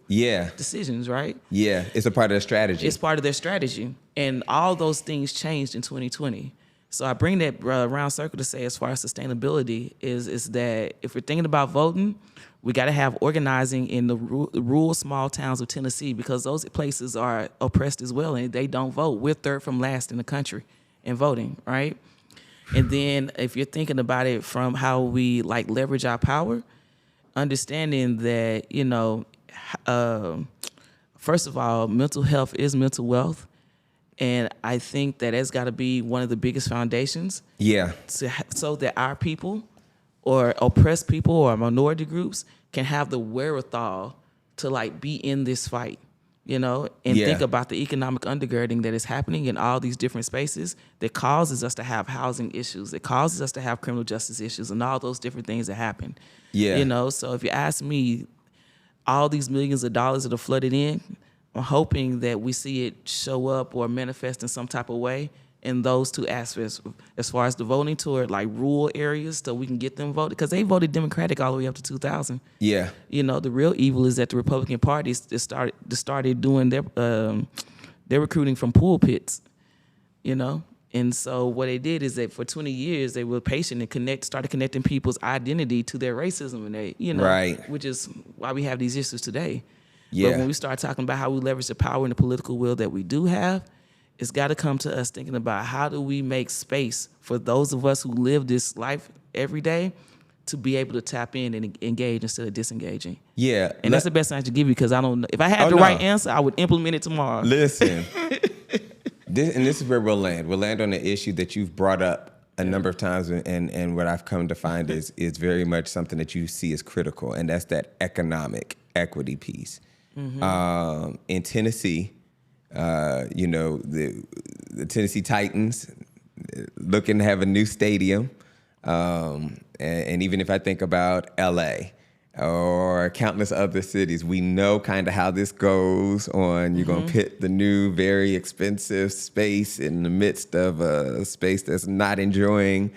[SPEAKER 2] decisions, right?
[SPEAKER 1] Yeah, it's a part of the strategy.
[SPEAKER 2] It's part of their strategy. And all those things changed in 2020. So I bring that round circle to say, as far as sustainability, is that if we're thinking about voting, we got to have organizing in the rural small towns of Tennessee, because those places are oppressed as well, and they don't vote. We're third from last in the country in voting, right? And then if you're thinking about it from how we like leverage our power, understanding that, first of all, mental health is mental wealth. And I think that that's got to be one of the biggest foundations.
[SPEAKER 1] Yeah.
[SPEAKER 2] So that our people or oppressed people or minority groups can have the wherewithal to like be in this fight. And think about the economic undergirding that is happening in all these different spaces that causes us to have housing issues, that causes us to have criminal justice issues, and all those different things that happen.
[SPEAKER 1] Yeah.
[SPEAKER 2] So if you ask me, all these millions of dollars that are flooded in, I'm hoping that we see it show up or manifest in some type of way in those two aspects, as far as the voting toward like rural areas, so we can get them voted, because they voted Democratic all the way up to 2000.
[SPEAKER 1] Yeah.
[SPEAKER 2] The real evil is that the Republican Party started doing their recruiting from pulpits, And so what they did is that for 20 years they were patient and started connecting people's identity to their racism, and
[SPEAKER 1] right.
[SPEAKER 2] which is why we have these issues today.
[SPEAKER 1] Yeah.
[SPEAKER 2] But when we start talking about how we leverage the power and the political will that we do have, it's got to come to us thinking about how do we make space for those of us who live this life every day to be able to tap in and engage instead of disengaging.
[SPEAKER 1] Yeah.
[SPEAKER 2] And that's the best answer to give you, because I don't know. If I had the right answer, I would implement it tomorrow.
[SPEAKER 1] Listen, this is where we'll land. We'll land on the issue that you've brought up a number of times, and what I've come to find is very much something that you see as critical, and that's that economic equity piece. Mm-hmm. In Tennessee, the Tennessee Titans looking to have a new stadium. And even if I think about LA or countless other cities, we know kind of how this goes on. You're going to pit the new, very expensive space in the midst of a space that's not enjoying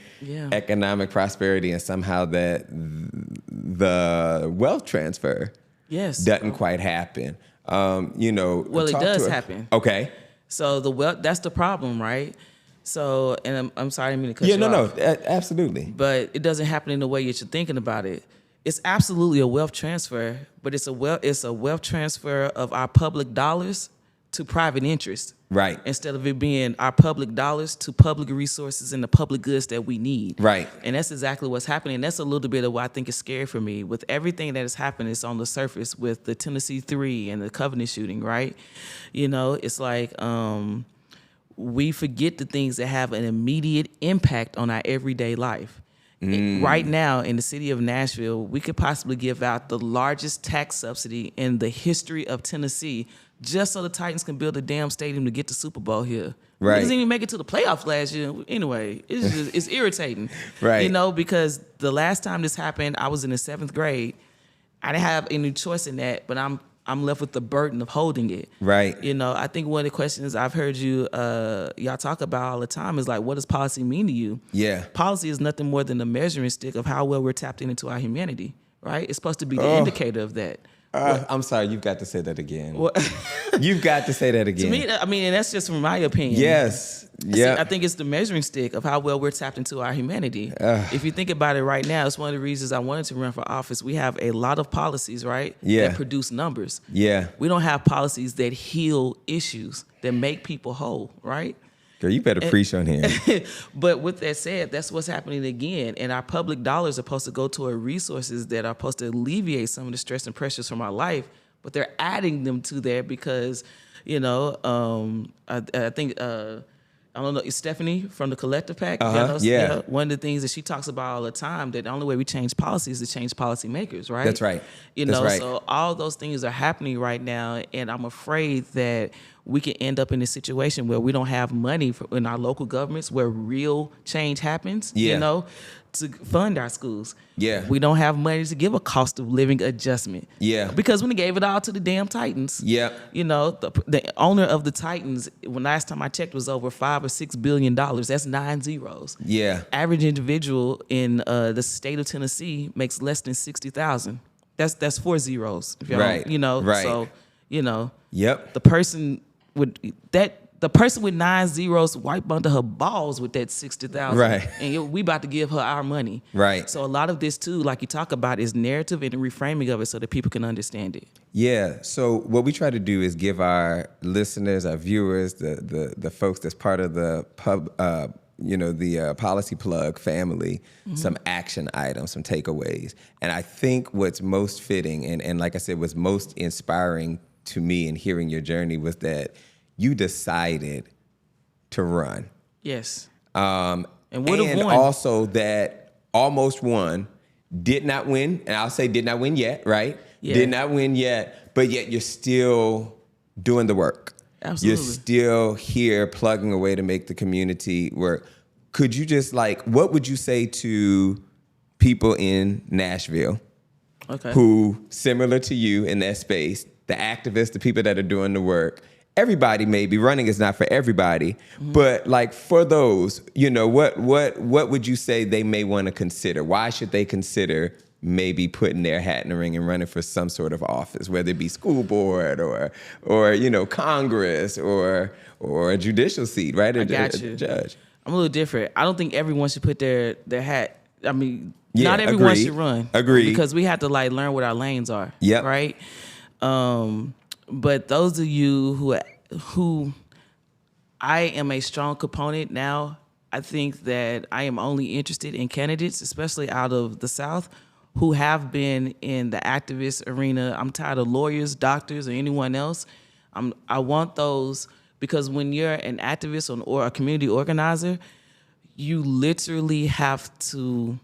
[SPEAKER 1] economic prosperity, and somehow that the wealth transfer doesn't quite happen.
[SPEAKER 2] Well, it does happen.
[SPEAKER 1] Okay.
[SPEAKER 2] So that's the problem, right? So, and I'm sorry, I didn't mean to cut you off.
[SPEAKER 1] No, absolutely.
[SPEAKER 2] But it doesn't happen in the way that you're thinking about it. It's absolutely a wealth transfer, but it's a wealth transfer of our public dollars to private interest.
[SPEAKER 1] Right.
[SPEAKER 2] Instead of it being our public dollars to public resources and the public goods that we need.
[SPEAKER 1] Right.
[SPEAKER 2] And that's exactly what's happening. And that's a little bit of what I think is scary for me. With everything that has happened, it's on the surface with the Tennessee 3 and the Covenant shooting, right? It's like we forget the things that have an immediate impact on our everyday life. Right now in the city of Nashville, we could possibly give out the largest tax subsidy in the history of Tennessee just so the Titans can build a damn stadium to get the Super Bowl here.
[SPEAKER 1] Right.
[SPEAKER 2] We didn't even make it to the playoffs last year. Anyway, it's irritating.
[SPEAKER 1] Right.
[SPEAKER 2] Because the last time this happened, I was in the 7th grade. I didn't have any choice in that, but I'm left with the burden of holding it.
[SPEAKER 1] Right.
[SPEAKER 2] I think one of the questions I've heard y'all talk about all the time is like, what does policy mean to you?
[SPEAKER 1] Yeah.
[SPEAKER 2] Policy is nothing more than a measuring stick of how well we're tapped into our humanity, right? It's supposed to be the indicator of that.
[SPEAKER 1] I'm sorry, you've got to say that again. You've got to say that again.
[SPEAKER 2] To me, and that's just from my opinion.
[SPEAKER 1] Yes. Yeah.
[SPEAKER 2] I think it's the measuring stick of how well we're tapped into our humanity. If you think about it right now, it's one of the reasons I wanted to run for office. We have a lot of policies, right?
[SPEAKER 1] Yeah.
[SPEAKER 2] That produce numbers.
[SPEAKER 1] Yeah.
[SPEAKER 2] We don't have policies that heal issues, that make people whole, right?
[SPEAKER 1] Girl, you better preach on here.
[SPEAKER 2] But with that said, that's what's happening again. And our public dollars are supposed to go toward resources that are supposed to alleviate some of the stress and pressures from our life, but they're adding them to there because, I think, I don't know, it's Stephanie from the Collective Pack.
[SPEAKER 1] Yeah.
[SPEAKER 2] One of the things that she talks about all the time, that the only way we change policy is to change policymakers, right?
[SPEAKER 1] That's right.
[SPEAKER 2] So all those things are happening right now, and I'm afraid that we can end up in a situation where we don't have money in our local governments where real change happens, to fund our schools.
[SPEAKER 1] Yeah.
[SPEAKER 2] We don't have money to give a cost of living adjustment.
[SPEAKER 1] Yeah.
[SPEAKER 2] Because when they gave it all to the damn Titans.
[SPEAKER 1] Yeah.
[SPEAKER 2] The owner of the Titans, when last time I checked, was over $5 or $6 billion. That's 9 zeros.
[SPEAKER 1] Yeah.
[SPEAKER 2] Average individual in the state of Tennessee makes less than $60,000. That's 4 zeros. If y'all
[SPEAKER 1] Right. Right.
[SPEAKER 2] So,
[SPEAKER 1] Yep.
[SPEAKER 2] the person with 9 zeros wipe under her balls with that 60,000.
[SPEAKER 1] Right.
[SPEAKER 2] And we about to give her our money.
[SPEAKER 1] Right.
[SPEAKER 2] So a lot of this too, like you talk about, is narrative and the reframing of it so that people can understand it.
[SPEAKER 1] Yeah. So what we try to do is give our listeners, our viewers, the folks that's part of the the Policy Plug family, some action items, some takeaways. And I think what's most fitting and like I said, what's most inspiring to me in hearing your journey was that you decided to run.
[SPEAKER 2] Yes.
[SPEAKER 1] And
[SPEAKER 2] would have won.
[SPEAKER 1] Also that almost won, did not win, and I'll say did not win yet, right?
[SPEAKER 2] Yeah.
[SPEAKER 1] Did not win yet, but yet you're still doing the work.
[SPEAKER 2] Absolutely.
[SPEAKER 1] You're still here plugging away to make the community work. Could you just what would you say to people in Nashville who, similar to you in that space, the activists, the people that are doing the work, everybody maybe, running is not for everybody, but for those, what would you say they may want to consider? Why should they consider maybe putting their hat in the ring and running for some sort of office, whether it be school board or Congress or a judicial seat, right?
[SPEAKER 2] I got you.
[SPEAKER 1] A judge.
[SPEAKER 2] I'm a little different. I don't think everyone should put their hat. I mean, not everyone should run.
[SPEAKER 1] Agreed.
[SPEAKER 2] Because we have to learn what our lanes are.
[SPEAKER 1] Yep.
[SPEAKER 2] Right. But those of you who I am a strong component now, I think that I am only interested in candidates, especially out of the South, who have been in the activist arena. I'm tired of lawyers, doctors, or anyone else. I want those, because when you're an activist or a community organizer, you literally have to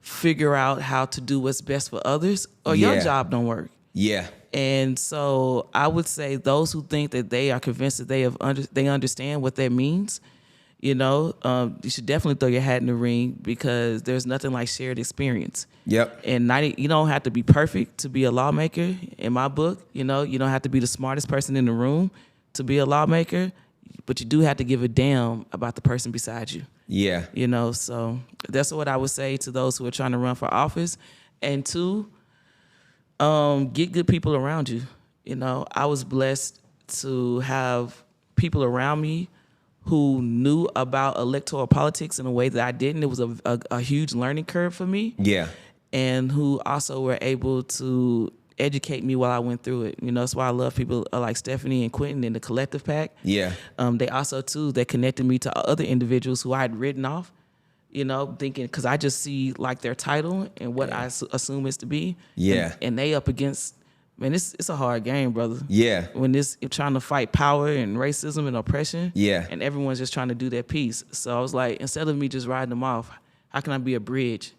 [SPEAKER 2] figure out how to do what's best for others, or your job don't work.
[SPEAKER 1] Yeah.
[SPEAKER 2] And so I would say those who think that they are convinced that they understand what that means, you should definitely throw your hat in the ring, because there's nothing like shared experience.
[SPEAKER 1] Yep.
[SPEAKER 2] And you don't have to be perfect to be a lawmaker. In my book, you don't have to be the smartest person in the room to be a lawmaker, but you do have to give a damn about the person beside you.
[SPEAKER 1] Yeah.
[SPEAKER 2] So that's what I would say to those who are trying to run for office. And two, get good people around you. I was blessed to have people around me who knew about electoral politics in a way that I didn't. It was a huge learning curve for me.
[SPEAKER 1] Yeah.
[SPEAKER 2] And who also were able to educate me while I went through it. That's why I love people like Stephanie and Quentin in the Collective Pack.
[SPEAKER 1] Yeah.
[SPEAKER 2] They also, too, they connected me to other individuals who I had written off, thinking, because I just see their title and what I assume it's to be.
[SPEAKER 1] Yeah.
[SPEAKER 2] And they up against, man, it's a hard game, brother.
[SPEAKER 1] Yeah.
[SPEAKER 2] When you're trying to fight power and racism and oppression.
[SPEAKER 1] Yeah.
[SPEAKER 2] And everyone's just trying to do their piece. So I was like, instead of me just riding them off, how can I be a bridge,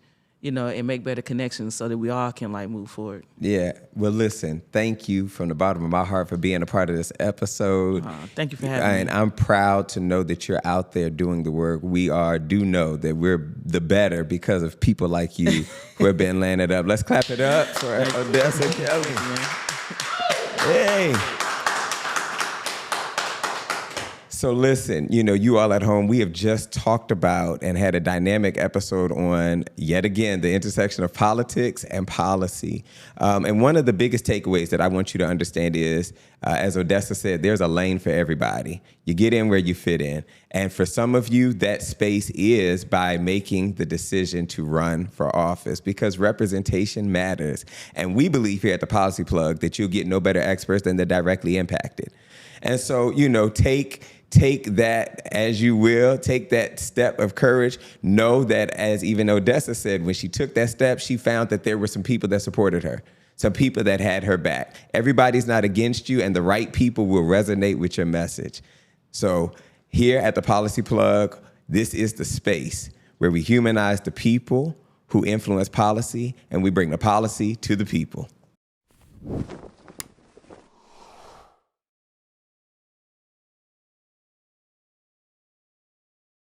[SPEAKER 2] and make better connections so that we all can move forward?
[SPEAKER 1] Yeah. Well, listen, thank you from the bottom of my heart for being a part of this episode.
[SPEAKER 2] Thank you for having me.
[SPEAKER 1] And I'm proud to know that you're out there doing the work. We do know that we're the better because of people like you who have been laying it up. Let's clap it up for Odessa Kelly. Hey. So listen, you all at home, we have just talked about and had a dynamic episode on, yet again, the intersection of politics and policy. And one of the biggest takeaways that I want you to understand is, as Odessa said, there's a lane for everybody. You get in where you fit in. And for some of you, that space is by making the decision to run for office, because representation matters. And we believe here at the Policy Plug that you'll get no better experts than the directly impacted. And so, take that as you will. Take that step of courage. Know that, as even Odessa said, when she took that step, she found that there were some people that supported her, some people that had her back. Everybody's not against you, and the right people will resonate with your message. So here at the Policy Plug, this is the space where we humanize the people who influence policy, and we bring the policy to the people.